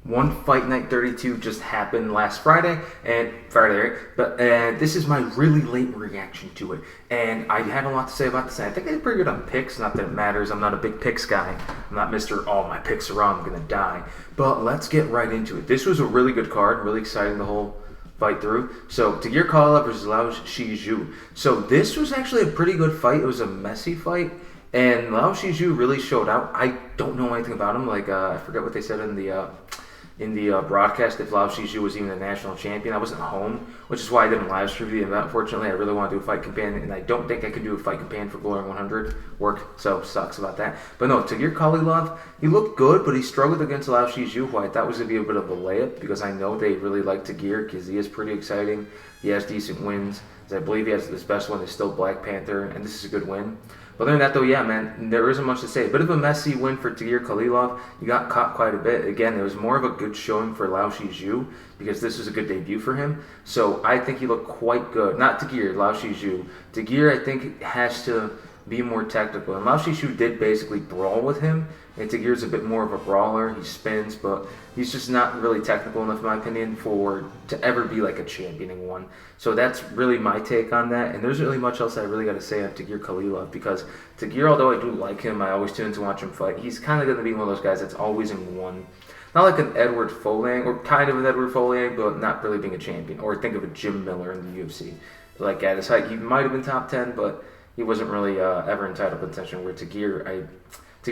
One Fight Night 32 just happened last Friday, right? But this is my really late reaction to it, and I had a lot to say about this. I think I did pretty good on picks. Not that it matters. I'm not a big picks guy. I'm not Mr. All my picks are wrong. I'm gonna die. But let's get right into it. This was a really good card. Really exciting the whole fight through. So Tagir Kalilov versus Lao Shizhu. So this was actually a pretty good fight. It was a messy fight. And Lao Shizhu really showed out. I don't know anything about him. Like I forget what they said in the broadcast if Lao Shizhu was even a national champion. I wasn't home, which is why I didn't live stream the event. Unfortunately, I really want to do a fight companion, and I don't think I could do a fight companion for Glory 100 work, so sucks about that. But no, Tagir Kalilov, he looked good, but he struggled against Lao Shizhu, who I thought was going to be a bit of a layup, because I know they really like Tagir, because he is pretty exciting. He has decent wins. I believe he has his best one is still Black Panther, and this is a good win. But other than that, though, yeah, man, there isn't much to say. A bit of a messy win for Tagir Kalilov. He got caught quite a bit. Again, it was more of a good showing for Lao Shizhu because this was a good debut for him. So I think he looked quite good. Not Tagir, Lao Shizhu. Tagir, I think, has to be more technical. And Lao Shizhu did basically brawl with him. And Tagir's a bit more of a brawler. He spins, but he's just not really technical enough, in my opinion, to ever be like a championing one. So that's really my take on that. And there's really much else I really got to say on Tagir Kalilov because Tagir, although I do like him, I always tune in to watch him fight. He's kind of going to be one of those guys that's always in one. Not like an Edward Foleyang, or kind of an Edward Foleyang, but not really being a champion. Or think of a Jim Miller in the UFC. Like at his height, he might have been top 10, but he wasn't really ever in title contention. Where Tagir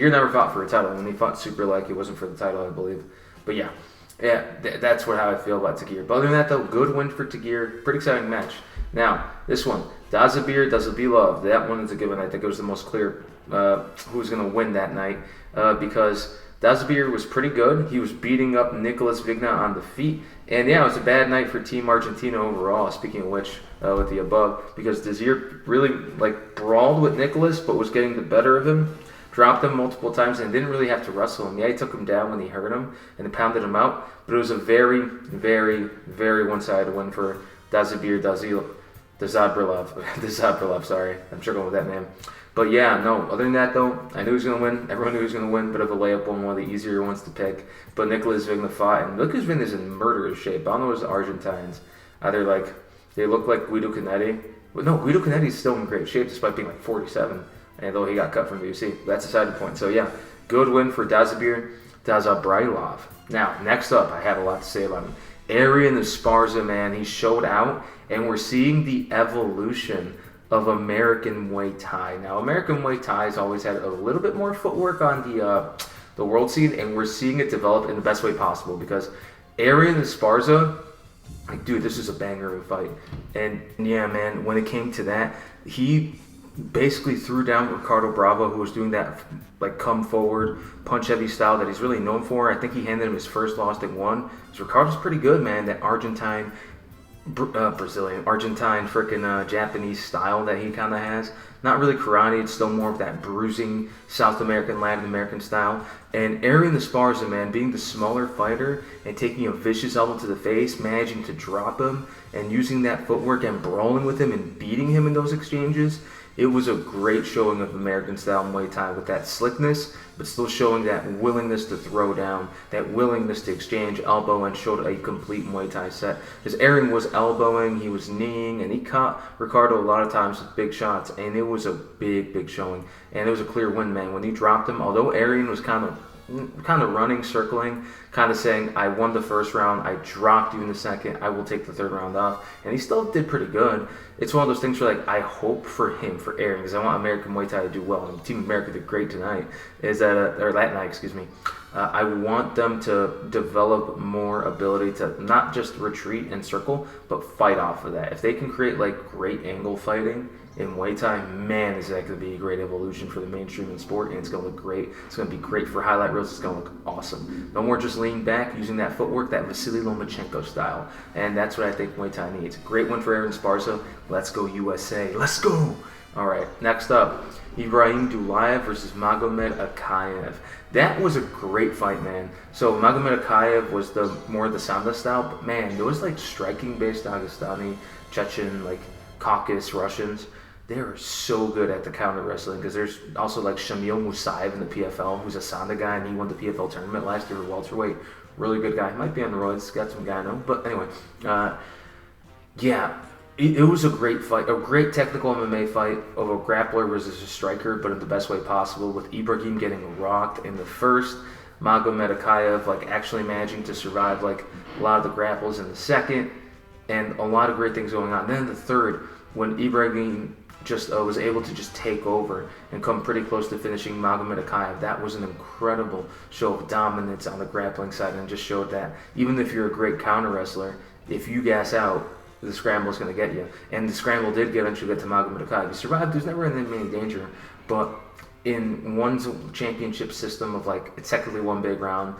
never fought for a title. When he fought Super Light, it wasn't for the title, I believe. But yeah, that's how I feel about Tagir. But other than that, though, good win for Tagir. Pretty exciting match. Now, this one, Dazabilov. That one is a good one. I think it was the most clear who's going to win that night because Dazabir was pretty good. He was beating up Nicolas Vigna on the feet. And yeah, it was a bad night for Team Argentina overall, speaking of which, with the above, because Dazir really brawled with Nicolas but was getting the better of him. Dropped him multiple times and didn't really have to wrestle him. Yeah, he took him down when he hurt him and pounded him out. But it was a very, very, very one-sided win for Dazabrilov, sorry. I'm struggling with that name. But yeah, no, other than that, though, I knew he was going to win. Everyone knew he was going to win. Bit of a layup one of the easier ones to pick. But Nicolas Vigna fought, and Nicolas Vigna is in murderous shape. I don't know if the Argentines. Either, they look like Guido Canetti. But no, Guido Canetti is still in great shape despite being 47. And though he got cut from the UFC. That's a side point. So yeah, good win for Dazabrilov. Now, next up, I have a lot to say about him. Arian Esparza, man, he showed out, and we're seeing the evolution of American Muay Thai. Now, American Muay Thai has always had a little bit more footwork on the world scene, and we're seeing it develop in the best way possible because Arian Esparza, dude, this is a banger of a fight. And yeah, man, when it came to that, he basically threw down Ricardo Bravo, who was doing that come forward, punch heavy style that he's really known for. I think he handed him his first loss at one. So Ricardo's pretty good, man. That Argentine, freaking Japanese style that he kind of has. Not really karate, it's still more of that bruising South American, Latin American style. And Arian Esparza, man, being the smaller fighter and taking a vicious elbow to the face, managing to drop him and using that footwork and brawling with him and beating him in those exchanges. It was a great showing of American-style Muay Thai with that slickness, but still showing that willingness to throw down, that willingness to exchange elbow, and showed a complete Muay Thai set. Because Aaron was elbowing, he was kneeing, and he caught Ricardo a lot of times with big shots, and it was a big, big showing. And it was a clear win, man. When he dropped him, although Arian was kind of running, circling, kind of saying, I won the first round, I dropped you in the second, I will take the third round off. And he still did pretty good. It's one of those things where, I hope for him, for Aaron, because I want American Muay Thai to do well. And Team America did great tonight, or that night, excuse me. I want them to develop more ability to not just retreat and circle, but fight off of that. If they can create, great angle fighting in Muay Thai, man, is that going to be a great evolution for the mainstream in sport, and it's going to look great. It's going to be great for highlight reels. It's going to look awesome. No more just leaning back, using that footwork, that Vasily Lomachenko style, and that's what I think Muay Thai needs. Great one for Arian Esparza. Let's go USA. Let's go! All right, next up, Ibrahim Dulayev versus Magomed Akayev. That was a great fight, man. So Magomed Akayev was more of the Sanda style, but man, there was striking-based Dagestani, Chechen, Caucasus Russians. they are so good at the counter wrestling, because there's also like Shamil Musayev in the PFL, who's a Sanda guy, and he won the PFL tournament last year for welterweight. Really good guy. Might be on the roids. Got some guy I know. But anyway, yeah, it was a great fight, a great technical MMA fight of a grappler versus a striker, but in the best way possible, with Ibrahim getting rocked in the first, Magomed Akayev like actually managing to survive like a lot of the grapples in the second, and a lot of great things going on. Then in the third, when Ibrahim just was able to just take over and come pretty close to finishing Magomed Akayev, that was an incredible show of dominance on the grappling side, and just showed that even if you're a great counter wrestler, if you gas out, the scramble is going to get you. And the scramble did eventually get to Magomed Akayev. He survived. There's never any danger. But in one's championship system of like, it's technically one big round,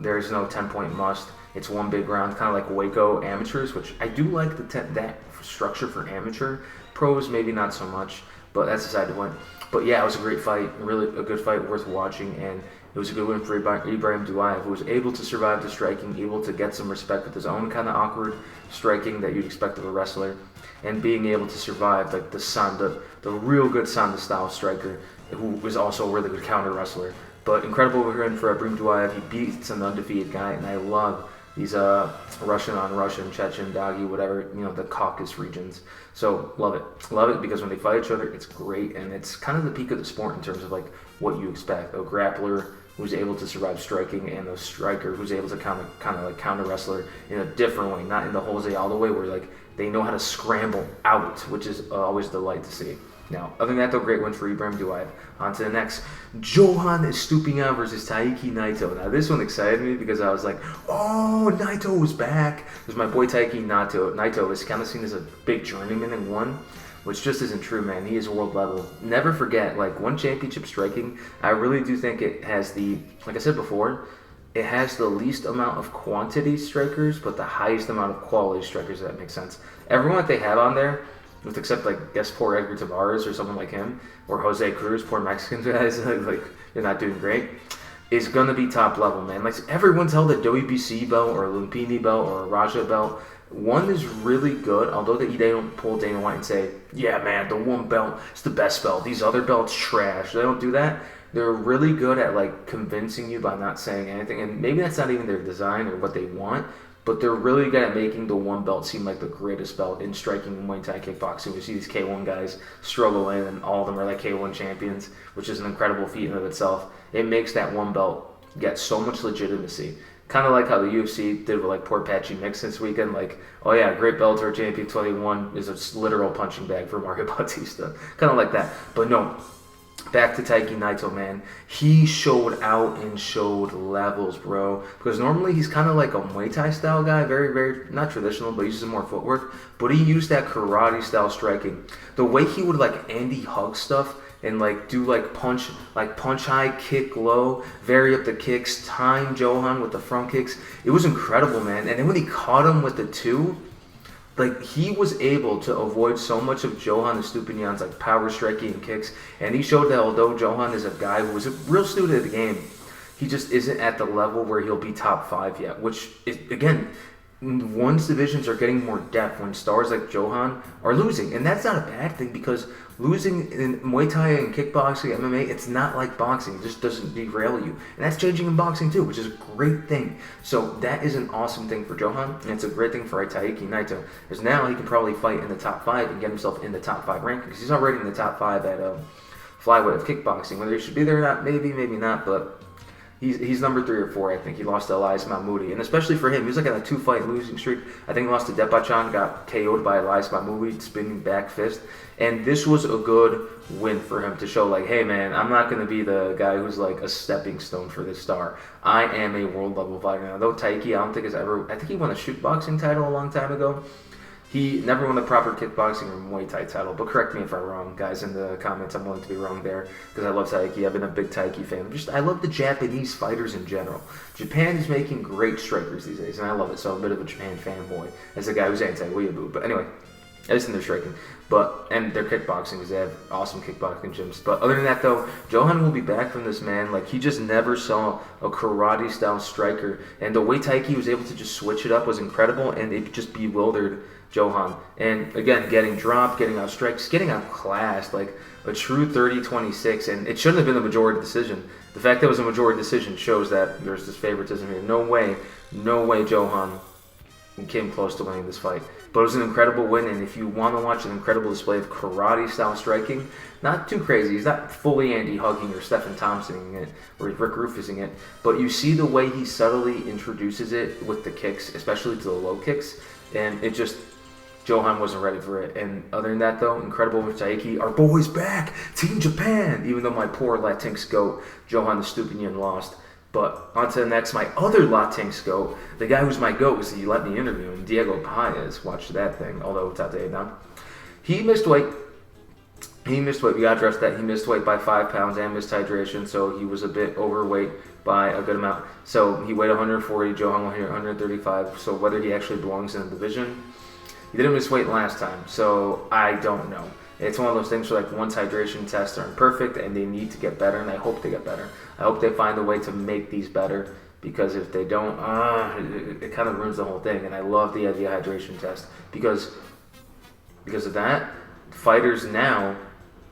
there's no 10-point must. It's one big round, kind of like Waco amateurs, which I do like that structure for amateur. Pros, maybe not so much, but that's decided to win. But yeah, it was a great fight, really a good fight, worth watching, and it was a good win for Ibrahim Duayev, who was able to survive the striking, able to get some respect with his own kind of awkward striking that you'd expect of a wrestler, and being able to survive like the Sanda, the real good Sanda style striker, who was also a really good counter wrestler. But incredible win for Ibrahim Duayev. He beats an undefeated guy, and I love these Russian on Russian, Chechen, Dagi, whatever, the Caucasus regions. So love it, because when they fight each other, it's great, and it's kind of the peak of the sport in terms of like what you expect. A grappler who's able to survive striking, and a striker who's able to kind of like counter wrestler in a different way, not in the Jose Aldo way, where like they know how to scramble out, which is always a delight to see. Now, other than that, though, great win for Ibrahim Duayev. On to the next. Johan Estupinan versus Taiko Naito. Now, this one excited me because I was like, oh, Naito was back. There's my boy Taiko Naito. Naito is kind of seen as a big journeyman in one, which just isn't true, man. He is world level. Never forget, like, one championship striking, I really do think it has the, like I said before, it has the least amount of quantity strikers, but the highest amount of quality strikers, if that makes sense. Everyone that they have on there, with except like guess poor Edgar Tavares or someone like him, or Jose Cruz, poor Mexican guys, like they're not doing great, is gonna be top level, man. Like everyone's held a WBC belt or a Lumpini belt or a Raja belt. One is really good, although they don't pull Dana White and say, yeah man, the one belt is the best belt, these other belts trash. They don't do that. They're really good at like convincing you by not saying anything, and maybe that's not even their design or what they want, but they're really good at making the one belt seem like the greatest belt in striking and Muay Thai kickboxing. We see these K1 guys struggle in, and all of them are like K1 champions, which is an incredible feat in and of itself. It makes that one belt get so much legitimacy. Kind of like how the UFC did with like poor Patchy Mix this weekend. Like, oh yeah, great Bellator champion 21 is a literal punching bag for Mario Bautista. Kind of like that. But no, back to Taiko Naito, man. He showed out and showed levels, bro. Because normally he's kind of like a Muay Thai style guy. Very, very, not traditional, but he uses more footwork. But he used that karate style striking. The way he would like Andy hug stuff and like do like punch high, kick low, vary up the kicks, time Johan with the front kicks. It was incredible, man. And then when he caught him with the two, like he was able to avoid so much of Johan Estupinan's like power striking and kicks, and he showed that although Johan is a guy who was a real student of the game, he just isn't at the level where he'll be top 5 yet. Which is, again, one's divisions are getting more depth when stars like Johan are losing, and that's not a bad thing, because losing in Muay Thai and kickboxing, MMA, it's not like boxing. It just doesn't derail you, and that's changing in boxing too, which is a great thing. So that is an awesome thing for Johan, and it's a great thing for Taiko Naito, because now he can probably fight in the top 5 and get himself in the top 5 ranking, because he's already in the top 5 at flyweight of kickboxing. Whether he should be there or not, maybe not, but He's number 3 or 4, I think. He lost to Elias Mahmoudi. And especially for him, he was like on a 2-fight losing streak. I think he lost to Depachan, got KO'd by Elias Mahmoudi, spinning back fist. And this was a good win for him to show, like, hey, man, I'm not going to be the guy who's like a stepping stone for this star. I am a world-level fighter. Now, though Taiki, I don't think has ever... I think he won a shoot boxing title a long time ago. He never won a proper kickboxing or Muay Thai title, but correct me if I'm wrong, guys, in the comments. I'm willing to be wrong there, because I love Taiki. I've been a big Taiki fan. I love the Japanese fighters in general. Japan is making great strikers these days, and I love it, so I'm a bit of a Japan fanboy, as a guy who's anti-weeaboo. But anyway, At least in their striking. And their kickboxing, because they have awesome kickboxing gyms. But other than that, though, Johan will be back from this, man. Like, he just never saw a karate-style striker. And the way Taiki was able to just switch it up was incredible, and it just bewildered Johan. And, again, getting dropped, getting out strikes, getting outclassed, like a true 30-26. And it shouldn't have been a majority decision. The fact that it was a majority decision shows that there's this favoritism here. No way Johan came close to winning this fight. But it was an incredible win, and if you want to watch an incredible display of karate-style striking, not too crazy. He's not fully Andy hugging or Stephen Thompsoning it or Rick Rufusing it, but you see the way he subtly introduces it with the kicks, especially to the low kicks, and it just, Johan wasn't ready for it. And other than that, though, incredible with Taiki. Our boy's back! Team Japan! Even though my poor Latinx goat, Johan Estupinan, lost. But on to the next, my other Latinx goat, the guy who's my goat because he let me interview him, Diego Paez. Watch that thing, although it's out to 8 now. He missed weight. We got to address that. He missed weight by 5 pounds and missed hydration, so he was a bit overweight by a good amount. So he weighed 140, Johan 135, so whether he actually belongs in the division. He didn't miss weight last time, so I don't know. It's one of those things where, like, once hydration tests aren't perfect and they need to get better, and I hope they get better. I hope they find a way to make these better, because if they don't, it kind of ruins the whole thing. And I love the idea of hydration test because of that, fighters now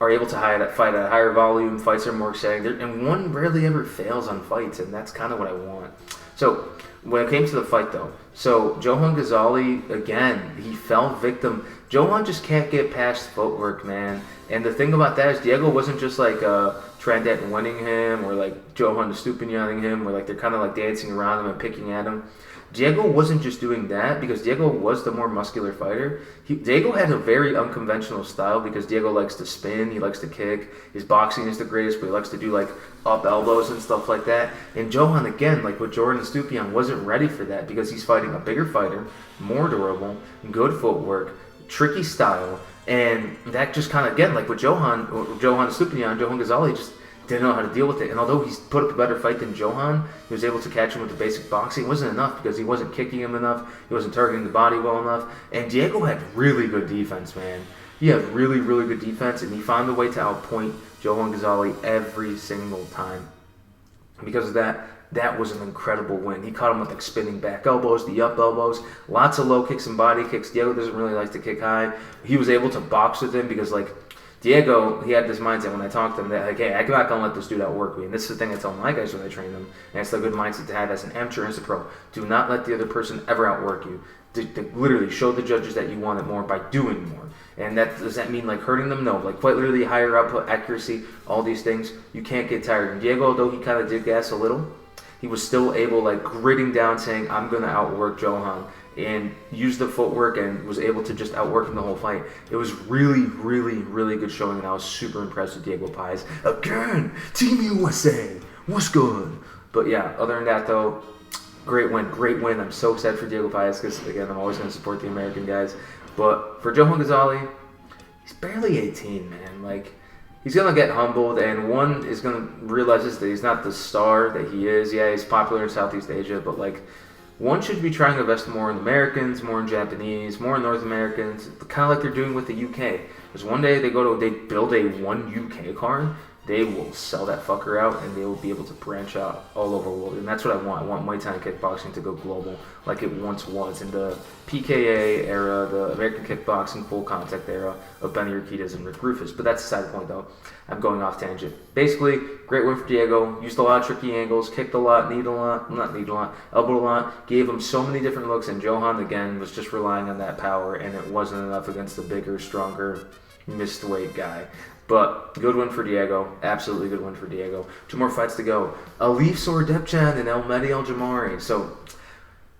are able to fight at a higher volume. Fights are more exciting, and one rarely ever fails on fights, and that's kind of what I want. So when it came to the fight, though, so Johan Ghazali, again, he fell victim. Johan just can't get past footwork, man. And the thing about that is Diego wasn't just like Trendet winning him or like Johan Estupinan him, where like they're kind of like dancing around him and picking at him. Diego wasn't just doing that because Diego was the more muscular fighter. Diego had a very unconventional style because Diego likes to spin, he likes to kick. His boxing is the greatest, but he likes to do like up elbows and stuff like that. And Johan, again, like with Johan Estupinan, wasn't ready for that because he's fighting a bigger fighter, more durable, good footwork, tricky style. And that just kind of, again, like with Johan Estupinan, Johan Ghazali just didn't know how to deal with it. And although he's put up a better fight than Johan, he was able to catch him with the basic boxing. It wasn't enough because he wasn't kicking him enough. He wasn't targeting the body well enough. And Diego had really good defense, man. He had really, really good defense, and he found a way to outpoint Johan Ghazali every single time. And because of that, that was an incredible win. He caught him with like spinning back elbows, the up elbows, lots of low kicks and body kicks. Diego doesn't really like to kick high. He was able to box with him because, like, Diego, he had this mindset when I talked to him that, like, hey, I'm not going to let this dude outwork me. And this is the thing I tell my guys when I train them. And it's a good mindset to have as an amateur and as a pro. Do not let the other person ever outwork you. To literally show the judges that you want it more by doing more. And does that mean like hurting them? No. Like quite literally higher output, accuracy, all these things. You can't get tired. And Diego, though he kind of did gas a little, he was still able, like, gritting down, saying, I'm going to outwork Johan, and use the footwork, and was able to just outwork him the whole fight. It was really, really, really good showing, and I was super impressed with Diego Paez. Again, Team USA, what's good? But yeah, other than that, though, great win. I'm so excited for Diego Paez because, again, I'm always going to support the American guys. But for Johan Ghazali, he's barely 18, man. Like, he's going to get humbled, and one is going to realize that he's not the star that he is. Yeah, he's popular in Southeast Asia, but, like, one should be trying to invest more in Americans, more in Japanese, more in North Americans, kind of like they're doing with the UK. Because one day they build a one UK card, they will sell that fucker out, and they will be able to branch out all over the world. And that's what I want. I want Muay Thai and kickboxing to go global like it once was in the PKA era, the American kickboxing full contact era of Benny Urquidez and Rick Rufus. But that's a side point, though. I'm going off tangent. Basically, great win for Diego. Used a lot of tricky angles, kicked a lot, elbowed a lot, gave him so many different looks. And Johan, again, was just relying on that power, and it wasn't enough against the bigger, stronger, missed weight guy. But good win for Diego. Absolutely good win for Diego. 2 more fights to go. Alif Sordepchan and El Mehdi El Jamari. So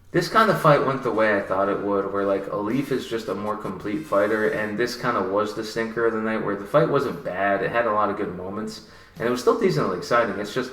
this kind of fight went the way I thought it would, where like Alif is just a more complete fighter, and this kind of was the stinker of the night, where the fight wasn't bad. It had a lot of good moments, and it was still decently exciting. It's just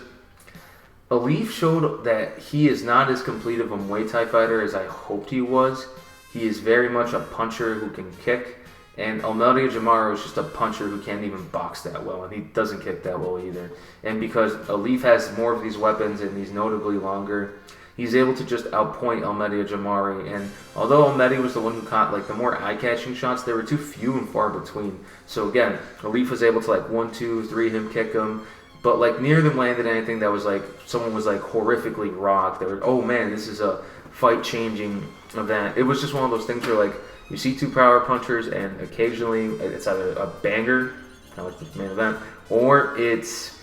Alif showed that he is not as complete of a Muay Thai fighter as I hoped he was. He is very much a puncher who can kick. And El Mehdi El Jamari is just a puncher who can't even box that well, and he doesn't kick that well either. And because Alif has more of these weapons and he's notably longer, he's able to just outpoint Almeida Jamari. And although Almeida was the one who caught like the more eye-catching shots, they were too few and far between. So again, Alif was able to like 1, 2, 3 him kick him. But like neither of them landed anything that was like someone was like horrifically rocked. They were, oh man, this is a fight-changing event. It was just one of those things where like you see two power punchers and occasionally it's either a banger, kind of like the main event, or it's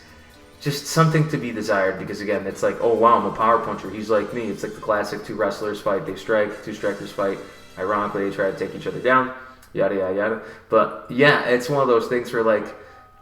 just something to be desired because again, it's like, oh wow, I'm a power puncher. He's like me. It's like the classic two wrestlers fight, they strike, two strikers fight. Ironically, they try to take each other down, yada yada yada. But yeah, it's one of those things where like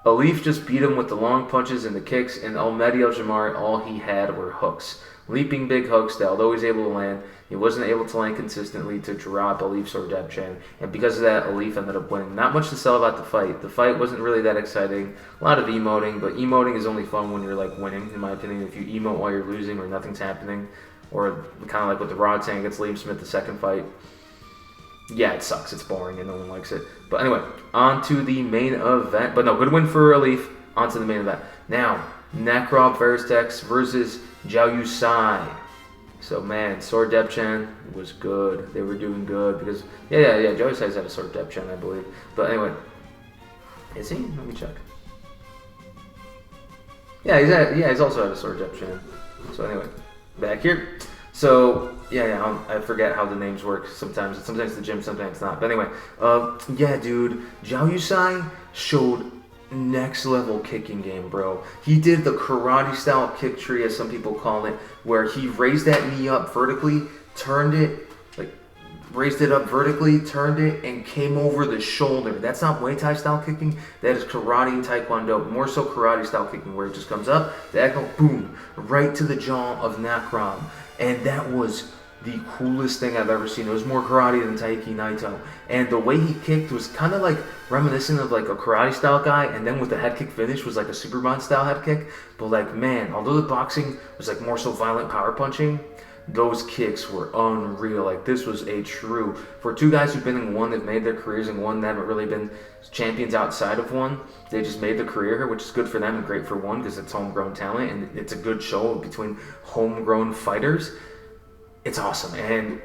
Alif just beat him with the long punches and the kicks, and Almeida Jamari, all he had were hooks. Leaping big hooks that although he's able to land, he wasn't able to land consistently to drop Alif's or Debchan. And because of that, Alif ended up winning. Not much to sell about the fight. The fight wasn't really that exciting. A lot of emoting, but emoting is only fun when you're like winning, in my opinion. If you emote while you're losing or nothing's happening, or kind of like with the Rod saying against Liam Smith the second fight, yeah, it sucks. It's boring and no one likes it. But anyway, on to the main event. But no, good win for Alif. On to the main event. Now, Nakrob versus Jaosuayai. So man, Sword Debchan was good. They were doing good because yeah. Jaosuayai's had a Sword Debchan, I believe. But anyway, is he? Let me check. Yeah, he's also had a Sword Debchan. So anyway, back here. So yeah, I forget how the names work sometimes. Sometimes the gym, sometimes not. But anyway, yeah, dude, Jaosuayai showed next level kicking game, bro. He did the karate style kick tree, as some people call it, where he raised that knee up vertically, turned it, raised it up vertically, turned it, and came over the shoulder. That's not Muay Thai style kicking. That is karate and Taekwondo. More so karate style kicking, where it just comes up, the echo, boom, right to the jaw of Nakrob. And that was the coolest thing I've ever seen. It was more karate than Taiko Naito. And the way he kicked was kind of like reminiscent of like a karate style guy, and then with the head kick finish was like a Superman style head kick. But like, man, although the boxing was like more so violent power punching, those kicks were unreal. Like, this was a true, for two guys who've been in one, they've made their careers in one, they haven't really been champions outside of one. They just made their career here, which is good for them and great for one because it's homegrown talent and it's a good show between homegrown fighters. It's awesome. And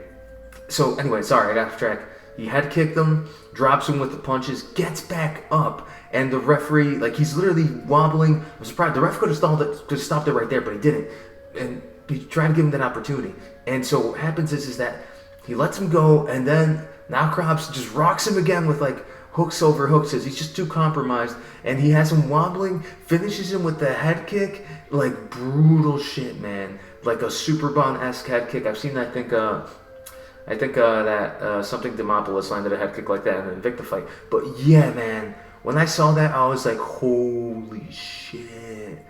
so anyway, sorry, I got off track. He head kicked him, drops him with the punches, gets back up, and the referee, like, he's literally wobbling. I'm surprised. The ref could have stopped it right there, but he didn't. And he tried to give him that opportunity. And so what happens is that he lets him go, and then Nakrob just rocks him again with like hooks over hooks. He's just too compromised, and he has him wobbling, finishes him with the head kick, like brutal shit, man. Like a Superbon-esque head kick. I've seen, I think that something Demopoulos landed a head kick like that in an Invicta fight. But yeah, man, when I saw that, I was like, holy shit.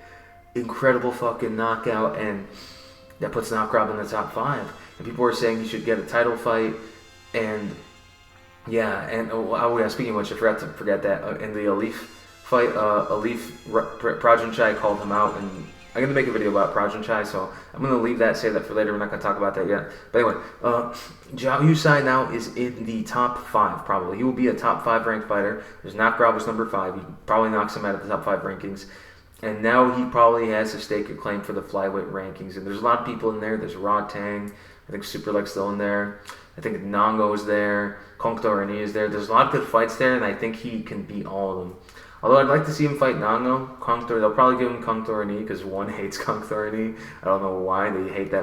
Incredible fucking knockout, and that puts Nakrob in the top 5. And people were saying he should get a title fight, and yeah, and speaking of which, I forgot to forget that in the Alif fight, Prajanchai called him out, and I'm going to make a video about Prajanchai, so I'm going to leave that, save that for later. We're not going to talk about that yet. But anyway, Jaosuayai now is in the top 5, probably. He will be a top 5 ranked fighter. There's Nakrob was number 5. He probably knocks him out of the top 5 rankings. And now he probably has a stake of claim for the flyweight rankings. And there's a lot of people in there. There's Rod Tang. I think Superleg's still in there. I think Nongo is there. Kongto Rani is there. There's a lot of good fights there, and I think he can beat all of them. Although I'd like to see him fight Nongo. They'll probably give him Kongto Rani because one hates Kongto Rani. I don't know why. They hate they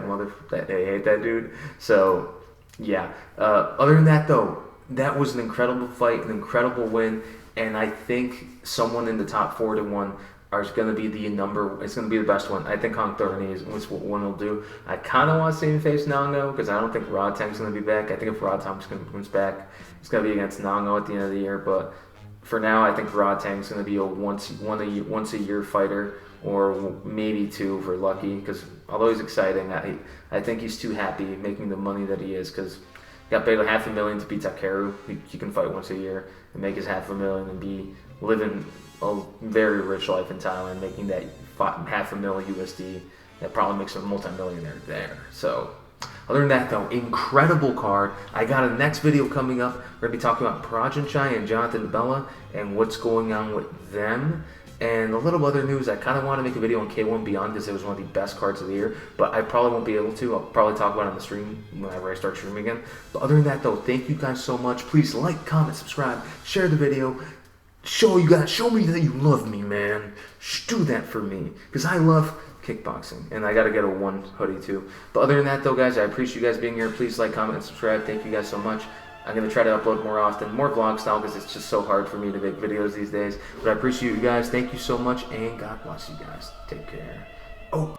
hate that dude. So, yeah. Other than that, though, that was an incredible fight, an incredible win. And I think someone in the top 4 to 1 is going to be it's going to be the best one. I think Kongto Rani is what one will do. I kind of want to see him face Nongo because I don't think Rod Tang's going to be back. I think if Rod Tang comes back, it's going to be against Nongo at the end of the year. But for now, I think Rod Tang's going to be a once a year fighter, or maybe 2 if we're lucky. Because although he's exciting, I think he's too happy making the money that he is, because he got paid $500,000 to beat Takeru. He can fight once a year and make his $500,000 and be living a very rich life in Thailand, making that $500,000 USD. That probably makes him a multi-millionaire there. So, other than that, though, incredible card. I got a next video coming up. We're going to be talking about Prajanchai and Jonathan Bella and what's going on with them. And a little other news, I kind of want to make a video on K1 Beyond because it was one of the best cards of the year, but I probably won't be able to. I'll probably talk about it on the stream whenever I start streaming again. But other than that, though, thank you guys so much. Please like, comment, subscribe, share the video. Show me that you love me, man. Do that for me, because I love kickboxing, and I gotta get a one hoodie too. But other than that, though, guys, I appreciate you guys being here. Please like, comment, and subscribe. Thank you guys so much. I'm gonna try to upload more often, more vlog style, because it's just so hard for me to make videos these days. But I appreciate you guys. Thank you so much, and God bless you guys. Take care. Oh.